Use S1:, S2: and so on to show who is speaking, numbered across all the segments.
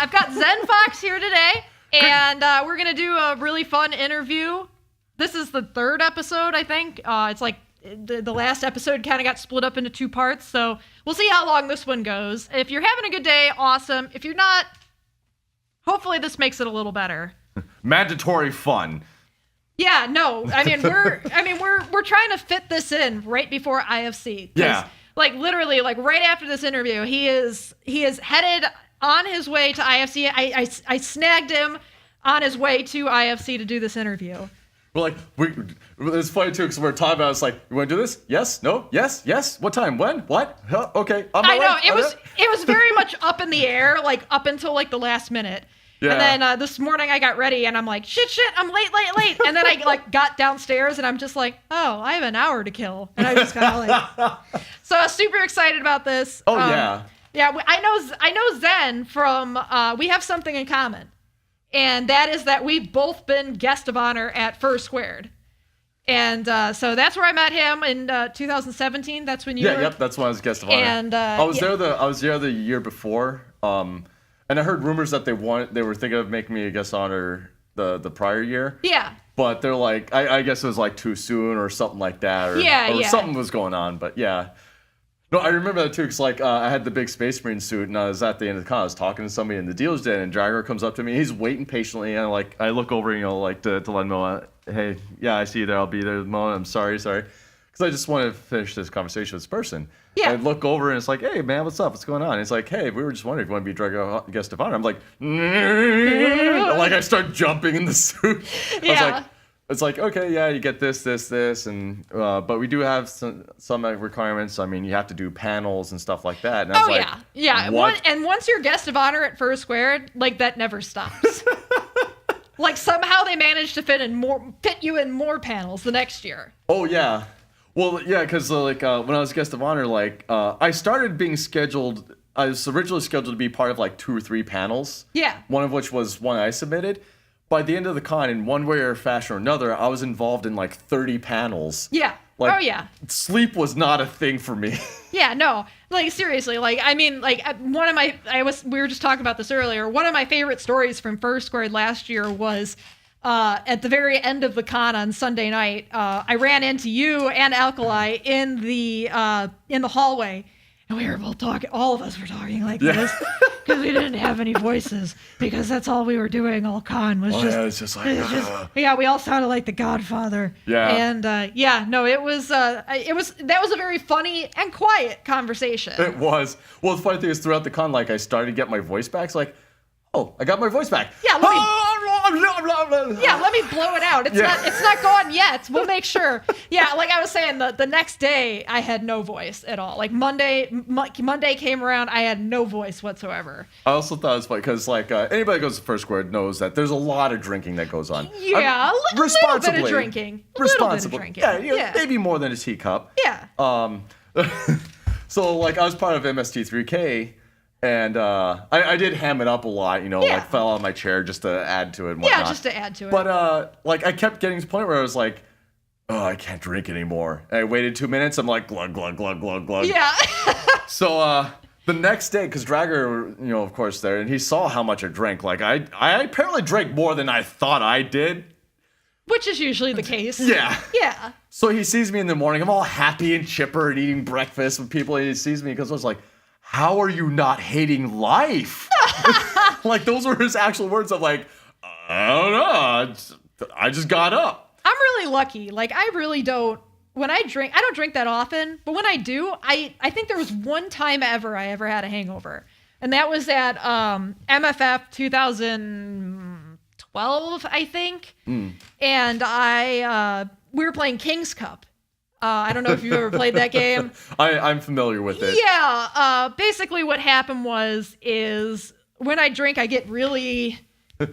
S1: I've got ZenFox here today, and we're going to do a really fun interview. This is the third episode, I think. It's like the last episode kind of got split up into two parts, so we'll see how long this one goes. If you're having a good day, awesome. If you're not, hopefully this makes it a little better.
S2: Mandatory fun.
S1: Yeah, no. I mean, we're trying to fit this in right before IFC.
S2: Yeah.
S1: Like literally, like right after this interview, he is headed on his way to IFC. I snagged him on his way to IFC to do this interview.
S2: We're like, it's funny too because we're talking about. It's like, you want to do this? Yes? No? Yes? Yes? What time? When? What? Huh? Okay.
S1: I know it was very much up in the air, like up until like the last minute. Yeah. And then this morning I got ready and I'm like, shit, I'm late. And then I like got downstairs and I'm just like, oh, I have an hour to kill. And I just kind of like, so I was super excited about this.
S2: Oh yeah.
S1: Yeah, I know Zen from, we have something in common. And that is that we've both been guest of honor at FurSquared. And so that's where I met him in 2017. That's when you were.
S2: Yep, that's when I was guest of honor.
S1: And
S2: I was there the year before. And I heard rumors that they were thinking of making me a guest of honor the prior year.
S1: Yeah.
S2: But they're like, I guess it was like too soon or something like that. Or something was going on. But yeah. No, I remember that too, because like I had the big Space Marine suit, and I was at the end of the con. I was talking to somebody in the dealer's den, and Dragger comes up to me. He's waiting patiently, and I look over, like to let him know, hey, yeah, I see you there. I'll be there in a moment. I'm sorry, because I just wanted to finish this conversation with this person.
S1: Yeah.
S2: I look over, and it's like, hey, man, what's up? What's going on? And it's like, hey, we were just wondering if you want to be Dragger guest of honor. I'm like, like I start jumping in the suit.
S1: Yeah.
S2: I was like, it's like, okay, yeah, you get this, and but we do have some requirements. I mean, you have to do panels and stuff like that. And I was like,
S1: yeah. And once you're guest of honor at FurSquared, like that never stops. Like somehow they managed to fit you in more panels the next year.
S2: Oh yeah, well yeah, because like when I was guest of honor, like I started being scheduled. I was originally scheduled to be part of like 2 or 3 panels.
S1: Yeah.
S2: One of which was one I submitted. By the end of the con, in one way or fashion or another, I was involved in like 30 panels.
S1: Yeah.
S2: Like,
S1: oh yeah.
S2: Sleep was not a thing for me.
S1: Yeah, no. Like seriously, like I mean, like we were just talking about this earlier. One of my favorite stories from FurSquared last year was at the very end of the con on Sunday night. I ran into you and Alkali in the hallway. And we were both talking, all of us were talking like this, because we didn't have any voices, because that's all we were doing all con was yeah, we all sounded like the Godfather.
S2: Yeah.
S1: And it was that was a very funny and quiet conversation.
S2: It was. Well, the funny thing is throughout the con, like I started to get my voice back. It's like, oh, I got my voice back.
S1: Yeah, let me blow it out. It's not gone yet. We'll make sure. Yeah, like I was saying, the next day I had no voice at all. Like Monday came around, I had no voice whatsoever.
S2: I also thought it was funny because like anybody that goes to FurSquared knows that there's a lot of drinking that goes on.
S1: Yeah, a little bit of drinking.
S2: Yeah, maybe more than a teacup.
S1: Yeah.
S2: So like I was part of MST3K. And I did ham it up a lot, like fell out of my chair just to add to it and whatnot.
S1: Yeah, just to add to it.
S2: But like I kept getting to the point where I was like, oh, I can't drink anymore. And I waited 2 minutes. I'm like, glug, glug, glug, glug, glug.
S1: Yeah.
S2: So the next day, because Dragger, of course, there, and he saw how much I drank. Like I apparently drank more than I thought I did.
S1: Which is usually the case.
S2: Yeah.
S1: Yeah.
S2: So he sees me in the morning. I'm all happy and chipper and eating breakfast with people. And he sees me because I was like, how are you not hating life? Like, those were his actual words of like, I don't know. I just got up.
S1: I'm really lucky. Like, I really don't, when I drink, I don't drink that often, but when I do, I think there was one time I ever had a hangover. And that was at MFF 2012, I think. And we were playing King's Cup. I don't know if you've ever played that game.
S2: I'm familiar with it.
S1: Yeah. Basically what happened is when I drink, I get really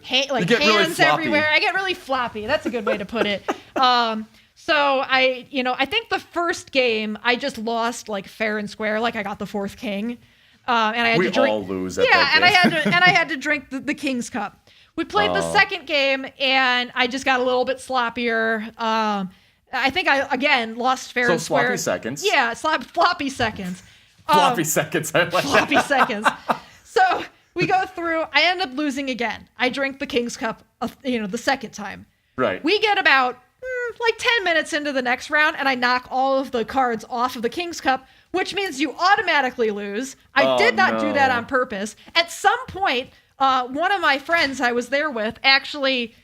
S1: hands
S2: really
S1: everywhere. I get really floppy. That's a good way to put it. So I think the first game I just lost like fair and square. Like I got the 4th king. And I had to drink. We
S2: all lose at that game.
S1: and I had to drink the King's Cup. We played the second game and I just got a little bit sloppier. I think I, again, lost fair and square.
S2: So sloppy seconds.
S1: Yeah, floppy seconds.
S2: Floppy seconds. I like
S1: floppy
S2: that.
S1: seconds. So We go through. I end up losing again. I drink the King's Cup, the second time.
S2: Right.
S1: We get about 10 minutes into the next round, and I knock all of the cards off of the King's Cup, which means you automatically lose. I did not do that on purpose. At some point, one of my friends I was there with actually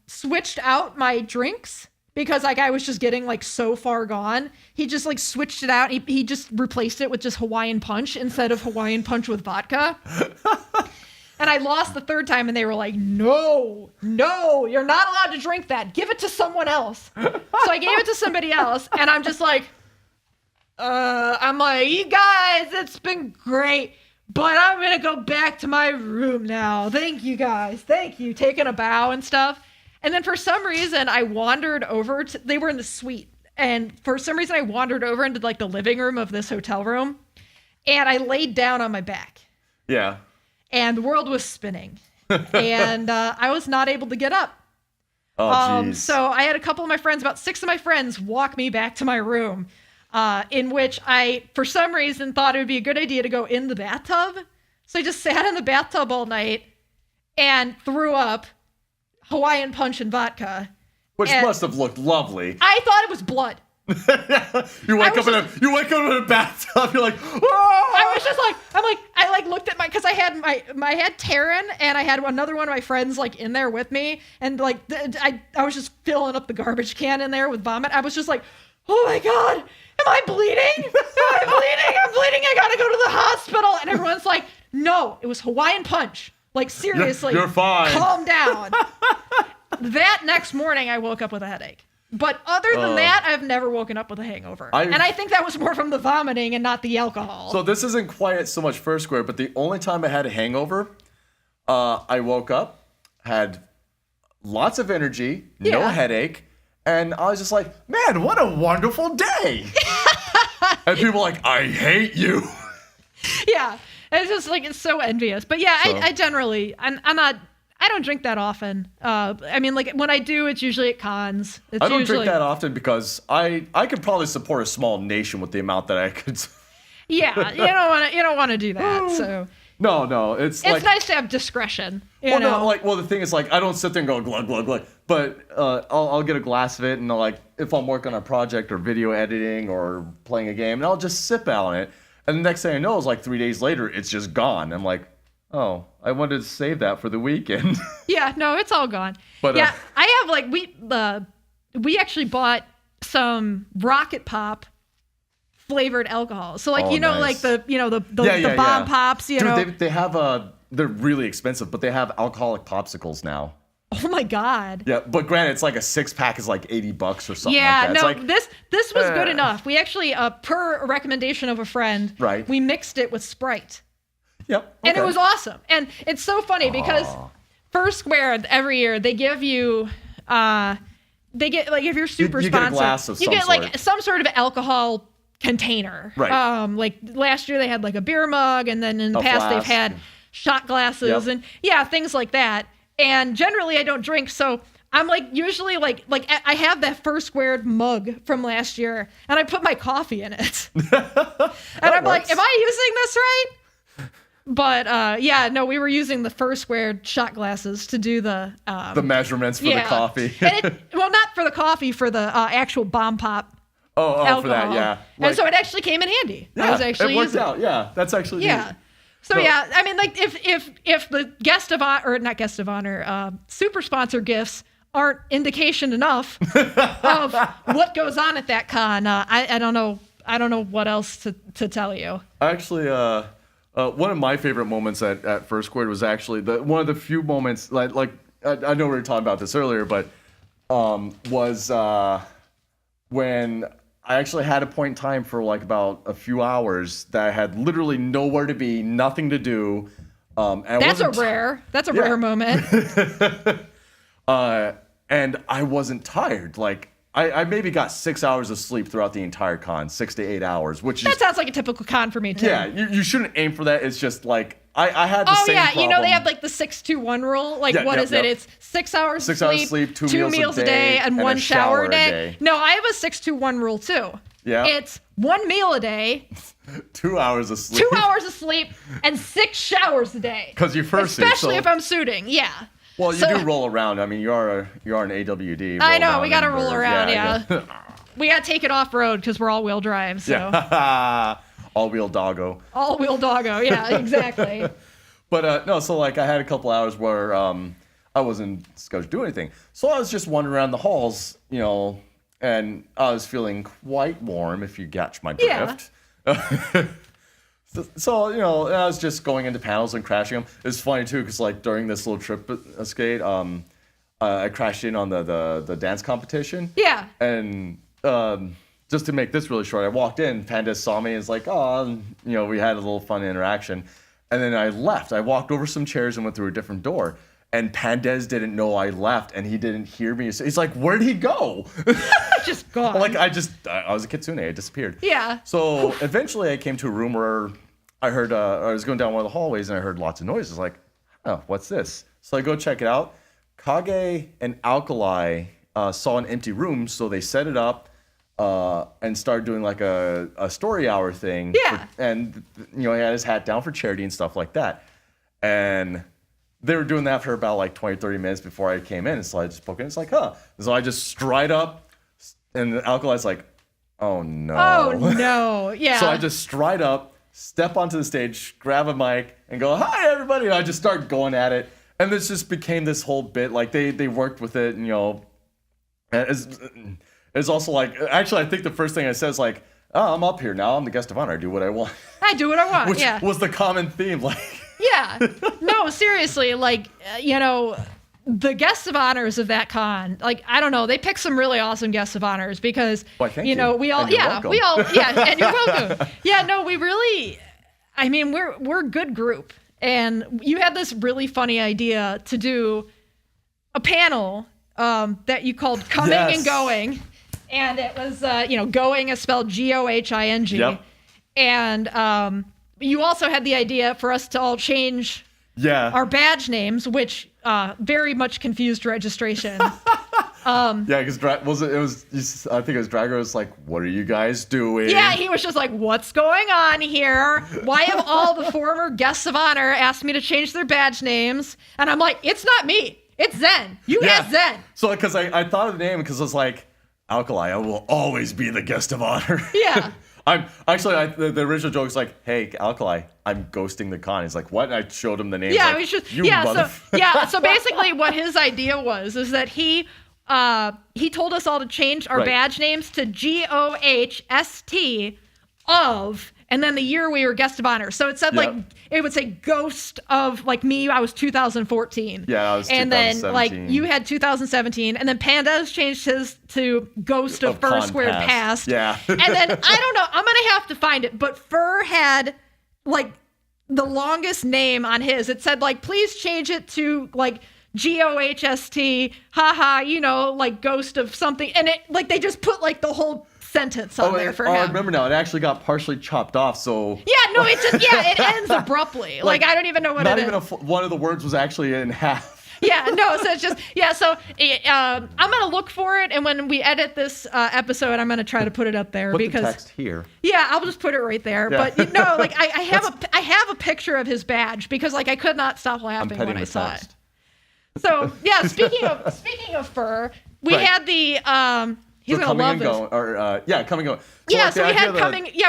S1: switched out my drinks because I was just getting so far gone. He just switched it out. He just replaced it with just Hawaiian Punch instead of Hawaiian Punch with vodka. And I lost the third time, and they were like, no, you're not allowed to drink that. Give it to someone else. So I gave it to somebody else, and I'm just like, you guys, it's been great, but I'm going to go back to my room now. Thank you, guys. Thank you. Taking a bow and stuff. And then for some reason, I wandered over they were in the suite. And for some reason, I wandered over into the living room of this hotel room, and I laid down on my back.
S2: Yeah.
S1: And the world was spinning, and I was not able to get up.
S2: Oh, jeez.
S1: So I had a couple of my friends, about 6 of my friends, walk me back to my room, in which I, for some reason, thought it would be a good idea to go in the bathtub. So I just sat in the bathtub all night and threw up Hawaiian Punch and vodka.
S2: Which must have looked lovely.
S1: I thought it was blood.
S2: You wake up in a bathtub. You're like, oh!
S1: I was just I looked at because I had I had Taryn and I had another one of my friends in there with me, and I was just filling up the garbage can in there with vomit. I was just like, oh my God, am I bleeding? I'm bleeding. I gotta go to the hospital. And everyone's like, no, it was Hawaiian Punch. Seriously,
S2: you're fine.
S1: Calm down. That next morning, I woke up with a headache. But other than that, I've never woken up with a hangover. And I think that was more from the vomiting and not the alcohol.
S2: So this isn't quite so much FurSquared, but the only time I had a hangover, I woke up, had lots of energy, no headache, and I was just like, man, what a wonderful day. And people were like, I hate you.
S1: Yeah, it's just it's so envious. But yeah, so. I generally, I don't drink that often. When I do, it's usually at cons.
S2: I don't drink that often because I could probably support a small nation with the amount that I could.
S1: Yeah, you don't want to do that. So
S2: no, it's
S1: nice to have discretion.
S2: The thing is I don't sit there and go glug glug glug, but I'll get a glass of it, and if I'm working on a project or video editing or playing a game, and I'll just sip on it, and the next thing I know is 3 days later, it's just gone. I'm like, oh, I wanted to save that for the weekend.
S1: Yeah, no, it's all gone. But yeah, I have we actually bought some Rocket Pop flavored alcohol. So
S2: nice.
S1: the bomb pops.
S2: Dude, they have they're really expensive, but they have alcoholic popsicles now.
S1: Oh my God.
S2: Yeah, but granted, it's a 6-pack is $80 or something.
S1: Yeah,
S2: like that.
S1: this was good enough. We actually, per recommendation of a friend,
S2: right,
S1: we mixed it with Sprite.
S2: Yep. Okay.
S1: And it was awesome. And it's so funny because FurSquared every year they give you if you're super
S2: you
S1: sponsored,
S2: get a glass of
S1: you get some sort of alcohol container.
S2: Right.
S1: Last year they had a beer mug, and then in the past they've had shot glasses and things like that. And generally I don't drink, so I'm usually I have that FurSquared mug from last year, and I put my coffee in it. And I'm like, am I using this right? But we were using the FurSquared shot glasses to do the
S2: measurements for the coffee.
S1: And not for the coffee, for the actual bomb pop.
S2: Oh, for that, yeah.
S1: And so it actually came in handy.
S2: Yeah,
S1: I was actually
S2: it worked out. Yeah, that's actually neat.
S1: So if the guest of honor, or not guest of honor, super sponsor gifts aren't indication enough of what goes on at that con, I don't know what else to tell you.
S2: Actually, one of my favorite moments at FurSquared was actually one of the few moments I know we were talking about this earlier, but was when I actually had a point in time for about a few hours that I had literally nowhere to be, nothing to do.
S1: That's a rare moment.
S2: And I wasn't tired. I maybe got 6 hours of sleep throughout the entire con, 6 to 8 hours, that
S1: sounds like a typical con for me too.
S2: Yeah, you shouldn't aim for that. It's just I had the same problem.
S1: They have the 6-2-1 rule. What is it? It's 6 hours
S2: sleep, 2 meals a day,
S1: and 1 shower a day. No, I have a 6-2-1 rule too.
S2: Yeah.
S1: It's 1 meal a day,
S2: 2 hours of sleep.
S1: 2 hours of sleep, and 6 showers a day.
S2: Because you first
S1: especially if I'm suiting, yeah.
S2: Well, you do roll around. I mean, you are an AWD.
S1: I know, we got to roll around, yeah. We got to take it off-road because we're all-wheel drive, so.
S2: Yeah. All-wheel doggo.
S1: All-wheel doggo, yeah, exactly.
S2: But, no, so, like, I had a couple hours where I wasn't scheduled to do anything. So I was just wandering around the halls, you know, and I was feeling quite warm, if you catch my drift. Yeah. So, you know, I was just going into panels and crashing them. It's funny, too, because, like, during this little trip skate, I crashed in on the dance competition.
S1: Yeah.
S2: And just to make this really short, I walked in, Pandez saw me, and was like, oh, you know, we had a little fun interaction. And then I left. I walked over some chairs and went through a different door. And Pandez didn't know I left, and he didn't hear me. So he's like, where'd he go?
S1: Just gone.
S2: Like, I was a kitsune. I disappeared.
S1: Yeah.
S2: So eventually I came to a room where I heard, I was going down one of the hallways, and I heard lots of noises. Like, oh, what's this? So I go check it out. Kage and Alkali saw an empty room, so they set it up and started doing like a story hour thing.
S1: Yeah.
S2: And, you know, he had his hat down for charity and stuff like that. And they were doing that for about like 20, 30 minutes before I came in. And so I just spoke in. It's like, huh. So I just stride up, and Alkali's like, oh, no.
S1: Oh, no. Yeah.
S2: So I just stride up, step onto the stage, grab a mic, and go, hi, everybody. And I just start going at it. And this just became this whole bit. Like, they worked with it, and, you know, it's also like, actually, I think the first thing I said is like, oh, I'm up here now. I'm the guest of honor. I do what I want.
S1: I do what I want,
S2: Which was the common theme. Like,
S1: yeah. No, seriously, like, you know, the guests of honors of that con, like, I don't know, they picked some really awesome guests of honors because, you know, we all, and you're welcome. Yeah, no, we really, I mean, we're a good group. And you had this really funny idea to do a panel that you called Coming and Going. And it was, you know, going is spelled GOHING.
S2: Yep.
S1: And you also had the idea for us to all change our badge names, which very much confused registration.
S2: Yeah, because I think it was Drago was like, what are you guys doing?
S1: Yeah, he was just like, what's going on here? Why have all the former guests of honor asked me to change their badge names? And I'm like, it's not me. It's Zen. You asked Zen.
S2: So, because I thought of the name because it was like, Alkali, I will always be the guest of honor.
S1: Yeah.
S2: The original joke is like, hey, Alkali, I'm ghosting the con. He's like, what? And I showed him the name.
S1: Yeah,
S2: like,
S1: we should. So basically, what his idea was is that he told us all to change our badge names to GOHST of, and then the year we were guest of honor. So it said like it would say ghost of, like, me. I was 2014.
S2: Yeah, I was 2017.
S1: And then like you had 2017, and then Pandas changed his to ghost of FurSquared past.
S2: Yeah.
S1: And then I don't know. I'm gonna have to find it, but Fur had like the longest name on his. It said like, please change it to like GOHST, haha, you know, like ghost of something. And it, like, they just put like the whole sentence on there for him.
S2: I remember now. It actually got partially chopped off, so...
S1: Yeah, no, it ends abruptly. Like, I don't even know what it is.
S2: Not even one of the words was actually in half.
S1: Yeah, no, so it's just... Yeah, so I'm going to look for it, and when we edit this episode, I'm going to try to put it up there.
S2: Put the text here.
S1: Yeah, I'll just put it right there. Yeah. But, no, like, I have a picture of his badge, because, like, I could not stop laughing when I saw it. So, yeah, speaking of Fur, we had the... He's gonna love this.
S2: Coming and going.
S1: So we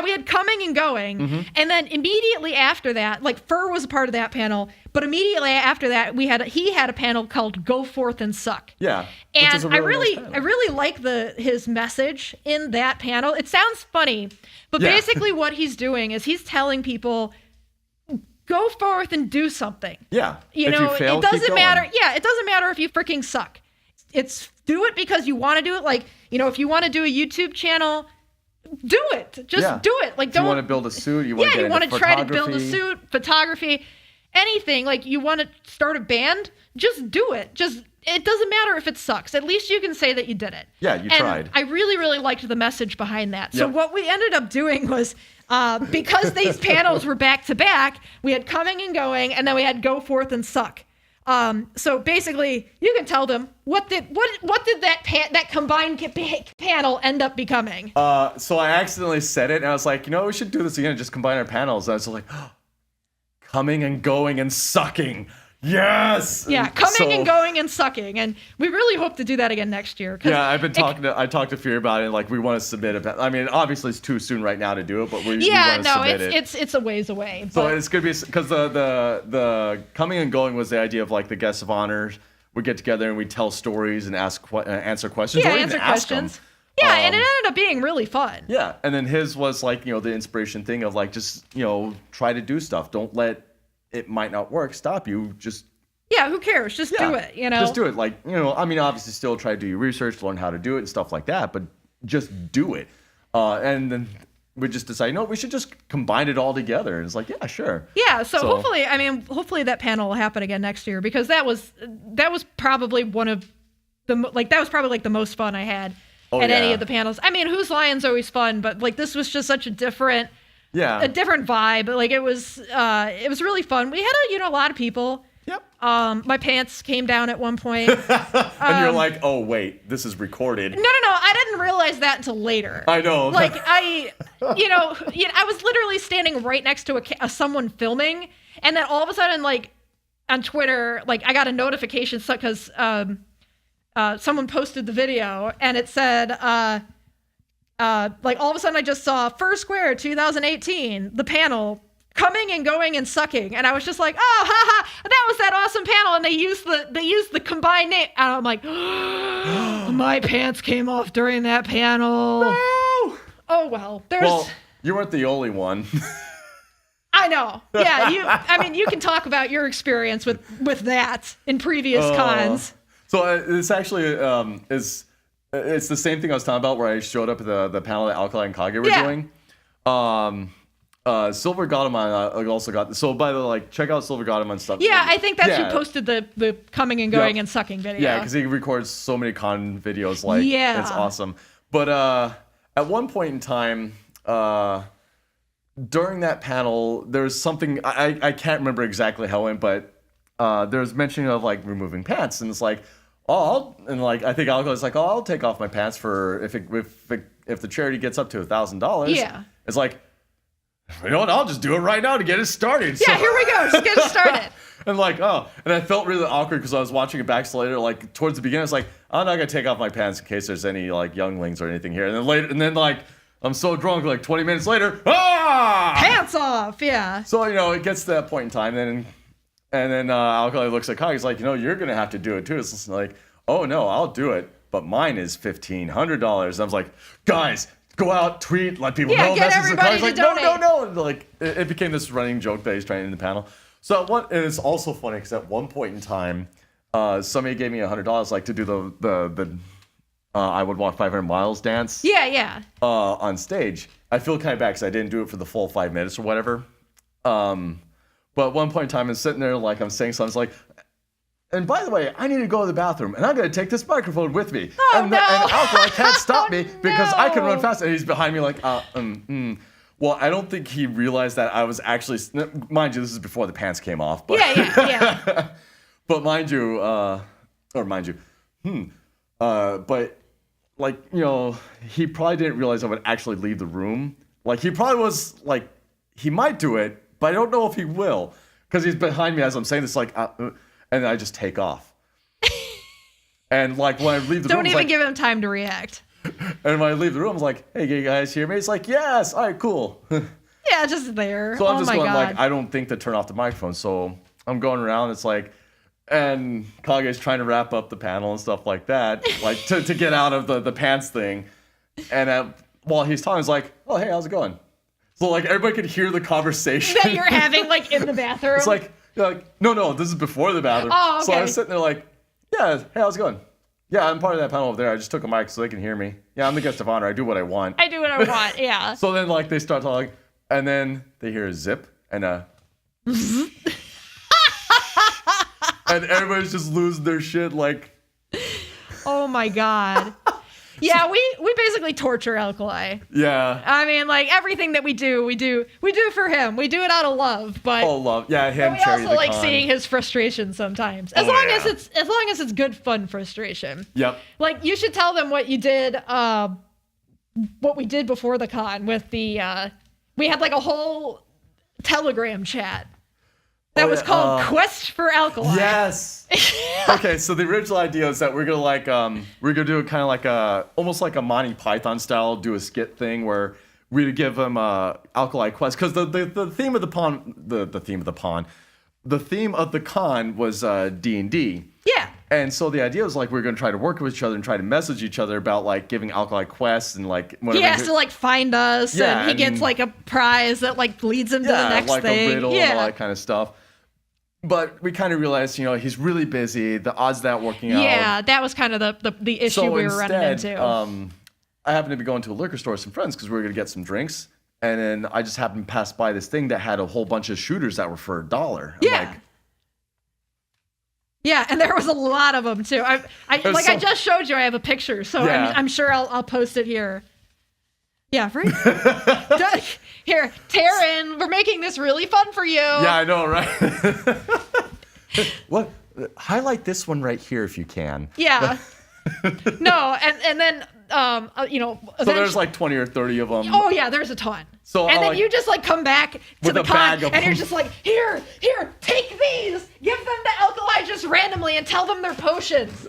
S1: had coming and going, and then immediately after that, like, Fur was a part of that panel, but immediately after that, he had a panel called "Go Forth and Suck."
S2: Yeah,
S1: and I really like his message in that panel. It sounds funny, but basically what he's doing is he's telling people, go forth and do something.
S2: Yeah,
S1: you know, it doesn't matter. Yeah, it doesn't matter if you freaking suck. It's do it because you want to do it. Like, you know, if you want to do a YouTube channel, do it. Just do it. Like, don't.
S2: You want to build a suit. You want
S1: to try to build a suit, photography, anything. Like, you want to start a band, just do it. It doesn't matter if it sucks. At least you can say that you did it.
S2: Yeah, you tried.
S1: I really, really liked the message behind that. So what we ended up doing was, because these panels were back to back, we had coming and going, and then we had go forth and suck. So basically, you can tell them what did that combined panel end up becoming.
S2: So I accidentally said it, and I was like, we should do this again and just combine our panels. And I was like, coming and going and sucking. Yes.
S1: Yeah, coming and going and sucking, and we really hope to do that again next year.
S2: Yeah, I talked to Fear about it. Like, we want to submit it. I mean, obviously it's too soon right now to do it, but we want to submit it.
S1: It's a ways away.
S2: So it's gonna be because the coming and going was the idea of like the guests of honor would get together and we tell stories and answer questions.
S1: Yeah,
S2: or
S1: answer
S2: even ask
S1: questions.
S2: them.
S1: Yeah, and it ended up being really fun.
S2: Yeah, and then his was like the inspiration thing of like just try to do stuff. Don't let it might not work stop you. Just
S1: who cares? Just do it.
S2: Just do it. Like I mean, obviously, still try to do your research, learn how to do it and stuff like that. But just do it. And then we just decided, we should just combine it all together. And it's like, yeah, sure.
S1: Yeah. So hopefully that panel will happen again next year because that was probably one of that was probably like the most fun I had at any of the panels. I mean, Whose Lion's always fun, but like this was just such a different vibe. Like it was really fun. We had a lot of people.
S2: Yep.
S1: My pants came down at one point.
S2: And you're like, oh wait, this is recorded.
S1: No. I didn't realize that until later.
S2: I know.
S1: Like I was literally standing right next to someone filming, and then all of a sudden, like on Twitter, like I got a notification because someone posted the video, and it said, like all of a sudden I just saw FurSquared 2018, the panel. Coming and going and sucking, and I was just like, "Oh, haha! That was that awesome panel." And they used the combined name, and I'm like, "My pants came off during that panel."
S2: No!
S1: Oh well.
S2: Well, you weren't the only one.
S1: I know. Yeah, you can talk about your experience with that in previous cons.
S2: So this actually it's the same thing I was talking about where I showed up at the panel that Alkali and Kage were doing. Silver Gotamon also got so by the way, check out Silver Gotamon stuff.
S1: Yeah, I think that's who posted the coming and going and sucking video.
S2: Yeah, because he records so many con videos. Like, it's awesome. But at one point in time, during that panel, there was something I can't remember exactly how it went, but there was mentioning of like removing pants, and it's like, I think Alkali's like, I'll take off my pants for if the charity gets up to $1,000.
S1: Yeah,
S2: it's like. You know what? I'll just do it right now to get it started.
S1: Yeah, here we go. Just get it started.
S2: And like, and I felt really awkward because I was watching it back later. Like towards the beginning, I was like, I'm not gonna take off my pants in case there's any like younglings or anything here. And then later, like, I'm so drunk, like 20 minutes later,
S1: pants off. Yeah.
S2: So it gets to that point in time, and then Alkali looks at Kage. He's like, you're gonna have to do it too. It's like, oh no, I'll do it, but mine is $1,500. I was like, guys. Go out, tweet, let people know.
S1: Get everybody to donate.
S2: No. And like it became this running joke that he's trying in the panel. So and it's also funny because at one point in time, somebody gave me $100 like to do the I would walk 500 miles dance.
S1: Yeah.
S2: On stage, I feel kind of bad because I didn't do it for the full 5 minutes or whatever. But at one point in time, I'm sitting there like I'm saying something like. And by the way, I need to go to the bathroom, and I'm going to take this microphone with me. And Alkali can't stop me because I can run fast. And he's behind me like, Well, I don't think he realized that I was actually, mind you, this is before the pants came off. But
S1: Yeah.
S2: But mind you, but like, he probably didn't realize I would actually leave the room. Like, he probably was like, he might do it, but I don't know if he will. Because he's behind me as I'm saying this, like, and then I just take off. And like when I leave the room,
S1: don't even give him time to react.
S2: And when I leave the room, I was like, "Hey, you guys hear me?" It's like, "Yes, all right, cool."
S1: Yeah, just there.
S2: So I'm just going like, I don't think to turn off the microphone. So I'm going around. It's like, and Kage's trying to wrap up the panel and stuff like that, like to get out of the pants thing. And while he's talking, it's like, "Oh, hey, how's it going?" So like everybody could hear the conversation
S1: that you're having like in the bathroom.
S2: It's like. You're like, no, this is before the bathroom.
S1: Oh, okay.
S2: So I was sitting there like, yeah, hey, how's it going? Yeah, I'm part of that panel over there. I just took a mic so they can hear me. Yeah, I'm the guest of honor. I do what I want.
S1: Yeah.
S2: So then like they start talking, and then they hear a zip and a... and everybody's just losing their shit like...
S1: Oh my God. Yeah, we basically torture Alkali.
S2: Yeah.
S1: I mean, like everything that we do for him. We do it out of love, but
S2: love. Yeah, him.
S1: But we also like seeing his frustration sometimes. As long as it's good fun frustration.
S2: Yep.
S1: Like you should tell them what you did. What we did before the con with the we had like a whole Telegram chat that was called Quest for Alkali.
S2: Yes. Okay, so the original idea is that we're gonna do it kind of like almost like a Monty Python style, do a skit thing where we'd give him Alkali Quest, because the theme of the theme of the con was D&D.
S1: Yeah.
S2: And so the idea was like we're gonna try to work with each other and try to message each other about like giving Alkali quests and like
S1: he has to like find us, and he gets like a prize that like leads him to the next
S2: like
S1: thing.
S2: A riddle and all that kind of stuff. But we kind of realized, he's really busy. The odds of that working out.
S1: Yeah, that was kind of the issue we were running into.
S2: I happened to be going to a liquor store with some friends because we were going to get some drinks. And then I just happened to pass by this thing that had a whole bunch of shooters that were for $1.
S1: Yeah, and there was a lot of them too. I just showed you. I have a picture, so I'm sure I'll post it here. Yeah, right. Here, Taryn, we're making this really fun for you.
S2: Yeah, I know, right? What? Highlight this one right here if you can.
S1: Yeah. No, and then
S2: So there's like 20 or 30 of them.
S1: Oh yeah, there's a ton.
S2: So
S1: and then you just like come back to the con, and you're just like, here, take these, give them to Alkali just randomly, and tell them they're potions.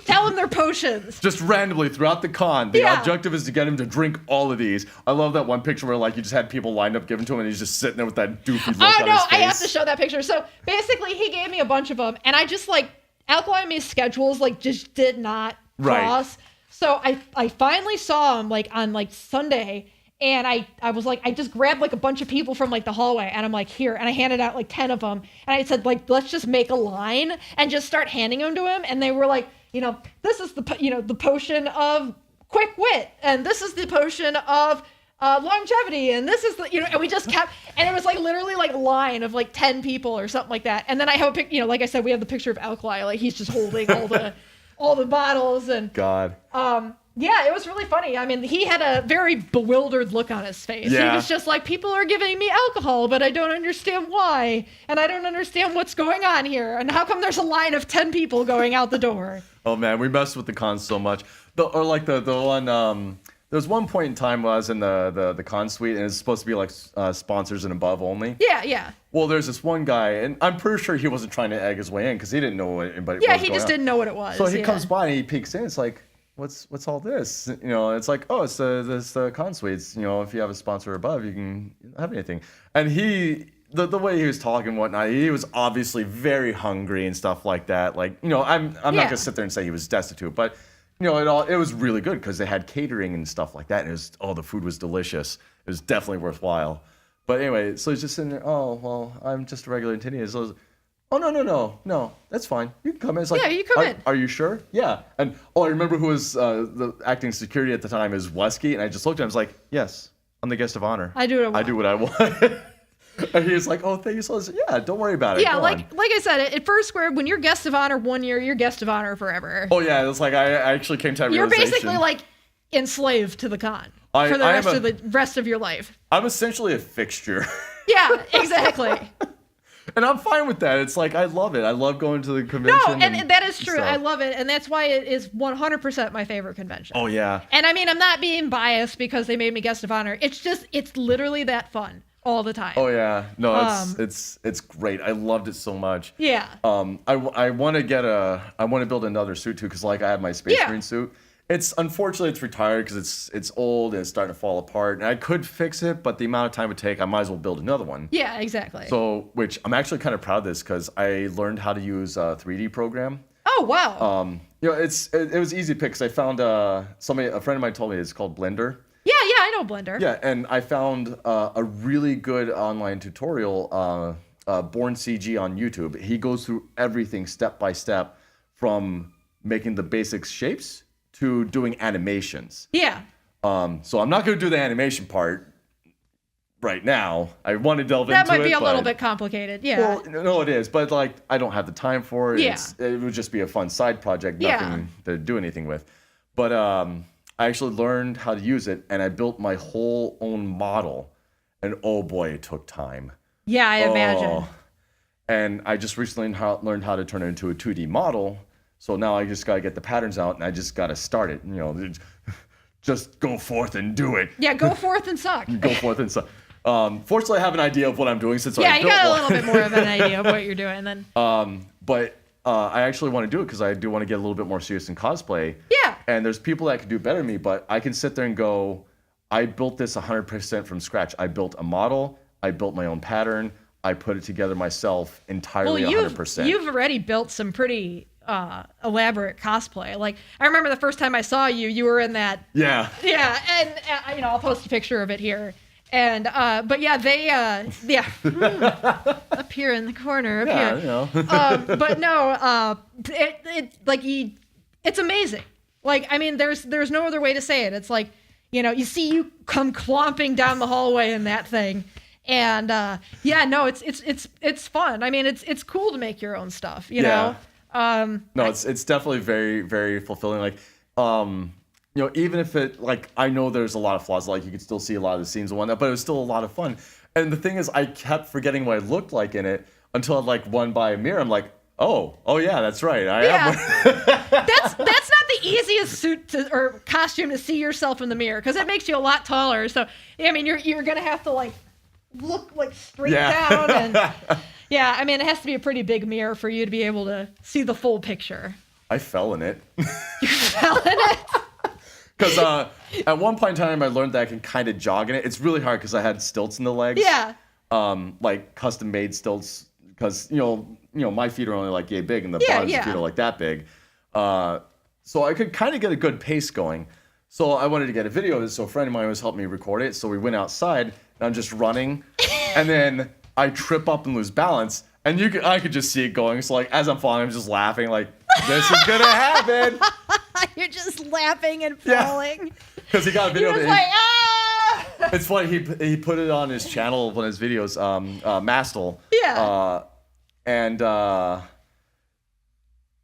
S2: Just randomly throughout the con. The objective is to get him to drink all of these. I love that one picture where like you just had people lined up giving to him, and he's just sitting there with that doofy look on his face.
S1: I have to show that picture. So basically, he gave me a bunch of them, and I just like Alkali and me's schedules like just did not cross. Right. So I finally saw him like on like Sunday. And I was like, I just grabbed like a bunch of people from like the hallway, and I'm like, here, and I handed out like 10 of them, and I said like, let's just make a line and just start handing them to him. And they were like, this is the potion of quick wit, and this is the potion of longevity, and this is the and we just kept, and it was like literally like a line of like 10 people or something like that. And then I have a picture, like I said, we have the picture of Alkali, like he's just holding all the bottles, and
S2: God.
S1: Yeah, it was really funny. I mean, he had a very bewildered look on his face. Yeah. He was just like, people are giving me alcohol, but I don't understand why. And I don't understand what's going on here. And how come there's a line of 10 people going out the door?
S2: Oh, man, we messed with the con so much. The one, there was one point in time when I was in the con suite, and it's supposed to be like sponsors and above only.
S1: Yeah.
S2: Well, there's this one guy, and I'm pretty sure he wasn't trying to egg his way in because he didn't know what anybody was going on.
S1: Yeah, he just didn't know what it was.
S2: So he comes by and he peeks in. It's like, what's all this? It's like, oh, it's this con suites. If you have a sponsor above, you can have anything. And the way he was talking and whatnot, he was obviously very hungry and stuff like that. Like, I'm not gonna sit there and say he was destitute, but it was really good because they had catering and stuff like that. And the food was delicious. It was definitely worthwhile. But anyway, so he's just sitting there. Oh well, I'm just a regular Tinian. So no, that's fine. You can come in. It's like,
S1: you come in.
S2: Are you sure? Yeah. And I remember who was the acting security at the time is Wesky, and I just looked at him. I was like, yes, I'm the guest of honor.
S1: I do what I want.
S2: And he was like, oh, thank you so much. Yeah, don't worry about it.
S1: Yeah, like I said, at FurSquared, when you're guest of honor 1 year, you're guest of honor forever.
S2: Oh yeah, it's like I actually came to that realization.
S1: You're basically like enslaved to the con for the rest of your life.
S2: I'm essentially a fixture.
S1: Yeah, exactly.
S2: And I'm fine with that. It's like, I love it. I love going to the convention.
S1: No, and that is true. I love it. And that's why it is 100% my favorite convention.
S2: Oh, yeah.
S1: And I mean, I'm not being biased because they made me guest of honor. It's literally that fun all the time.
S2: Oh, yeah. No, it's great. I loved it so much.
S1: Yeah.
S2: I want to build another suit too, because like I have my Space Marine suit. Unfortunately it's retired because it's old and it's starting to fall apart. And I could fix it, but the amount of time it would take, I might as well build another one.
S1: Yeah, exactly.
S2: So, which I'm actually kind of proud of this because I learned how to use a 3D program.
S1: Oh wow.
S2: It was easy to pick because I found a friend of mine told me it's called Blender.
S1: Yeah, I know Blender.
S2: Yeah, and I found a really good online tutorial, Born CG on YouTube. He goes through everything step by step from making the basic shapes to doing animations.
S1: Yeah.
S2: So I'm not going to do the animation part right now. I want to delve into it.
S1: That might be a little bit complicated. Yeah.
S2: Well, no, it is. But like, I don't have the time for it.
S1: Yeah.
S2: It would just be a fun side project, nothing to do anything with. But I actually learned how to use it, and I built my whole own model. And oh boy, it took time.
S1: Yeah, I imagine.
S2: And I just recently learned how to turn it into a 2D model. So now I just got to get the patterns out, and I just got to start it. You know, just go forth and do it.
S1: Yeah, go forth and suck.
S2: Go forth and suck. Fortunately, I have an idea of what I'm doing since I built
S1: you got a little bit more of an idea of what you're doing then.
S2: But I actually want to do it because I do want to get a little bit more serious in cosplay.
S1: Yeah.
S2: And there's people that can do better than me, but I can sit there and go, I built this 100% from scratch. I built a model. I built my own pattern. I put it together myself entirely 100%.
S1: You've already built some pretty elaborate cosplay. Like, I remember the first time I saw you, you were in that.
S2: Yeah.
S1: Yeah, and you know, I'll post a picture of it here. And but yeah, they up here in the corner up here.
S2: You know.
S1: But no, it's amazing. Like, I mean, there's no other way to say it. It's like, you know, you see you come clomping down the hallway in that thing. And yeah, no, it's fun. I mean, it's cool to make your own stuff, you know.
S2: No, it's definitely very, very fulfilling. Like, you know, even if it, like, I know there's a lot of flaws, like you could still see a lot of the scenes and whatnot, but it was still a lot of fun. And the thing is, I kept forgetting what I looked like in it until I like won by a mirror. I'm like, oh yeah, that's right. I am.
S1: That's not the easiest suit or costume to see yourself in the mirror because it makes you a lot taller. So I mean, you're gonna have to like look like straight down and yeah. I mean, it has to be a pretty big mirror for you to be able to see the full picture.
S2: I fell in it.
S1: You fell in it.
S2: Because at one point in time, I learned that I can kind of jog in it. It's really hard because I had stilts in the legs.
S1: Yeah.
S2: Like custom made stilts because you know my feet are only like yay big and the bottom's feet are like that big. So I could kind of get a good pace going. So I wanted to get a video of it. So a friend of mine was helping me record it. So we went outside and I'm just running, and then I trip up and lose balance. And I could just see it going. So like as I'm falling, I'm just laughing like this is gonna happen.
S1: You're just laughing and falling.
S2: Because he got a video of it.
S1: Like, ah!
S2: It's funny. He put it on his channel, one of his videos, Mastel.
S1: Yeah.
S2: And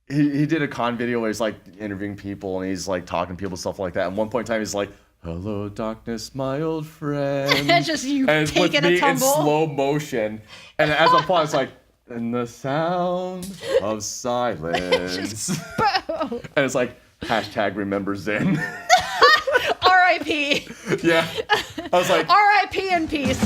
S2: he did a con video where he's like interviewing people and he's like talking to people, stuff like that. And one point in time, he's like, "Hello, darkness, my old friend."
S1: And just you
S2: and
S1: taking
S2: with me
S1: a tumble
S2: in slow motion. And as I'm falling, it's like, "In the sound of silence." And it's like, #remember Zen.
S1: R.I.P.
S2: Yeah. I was like,
S1: R.I.P. in peace.